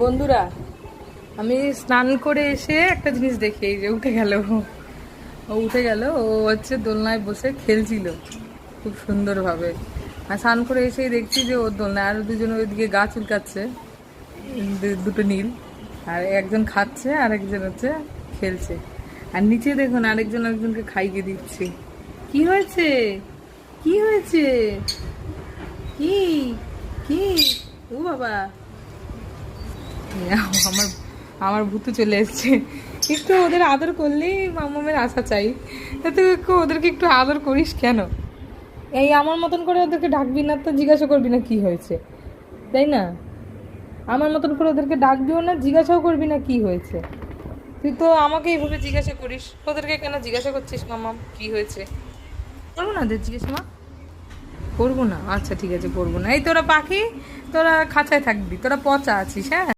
বন্ধুরা, আমি স্নান করে এসে একটা জিনিস দেখি, এই যে উঠে গেল। ও উঠে গেল, ও হচ্ছে দোলনায় বসে খেলছিল খুব সুন্দরভাবে। আর স্নান করে এসেই দেখছি যে ওর দোলনায় আর দুজন ওইদিকে গা চুলকাচ্ছে, দুটো নীল। আর একজন খাচ্ছে আর একজন হচ্ছে খেলছে। আর নিচে দেখুন আরেকজন আরেকজনকে খাইয়ে দিচ্ছে। কি হয়েছে? কি হয়েছে? কি কি ও বাবা, আমার আমার ভূতু চলে এসছে। একটু ওদের আদর করলেই মামামের আশা চাই। এতে ওদেরকে একটু আদর করিস কেন? এই আমার মতন করে ওদেরকে ডাকবি না তো, জিজ্ঞাসা করবি না কি হয়েছে, তাই না? আমার মতন করে ওদেরকে ডাকবিও না, জিজ্ঞাসাও করবি না কি হয়েছে। তুই তো আমাকে এইভাবে জিজ্ঞাসা করিস, ওদেরকে কেন জিজ্ঞাসা করছিস মামাম কি হয়েছে? করবো না ওদের জিজ্ঞাসা? মা করবো না, আচ্ছা ঠিক আছে করবো না। এই তোরা পাখি, তোরা খাঁচায় থাকবি, তোরা পচা আছিস। হ্যাঁ।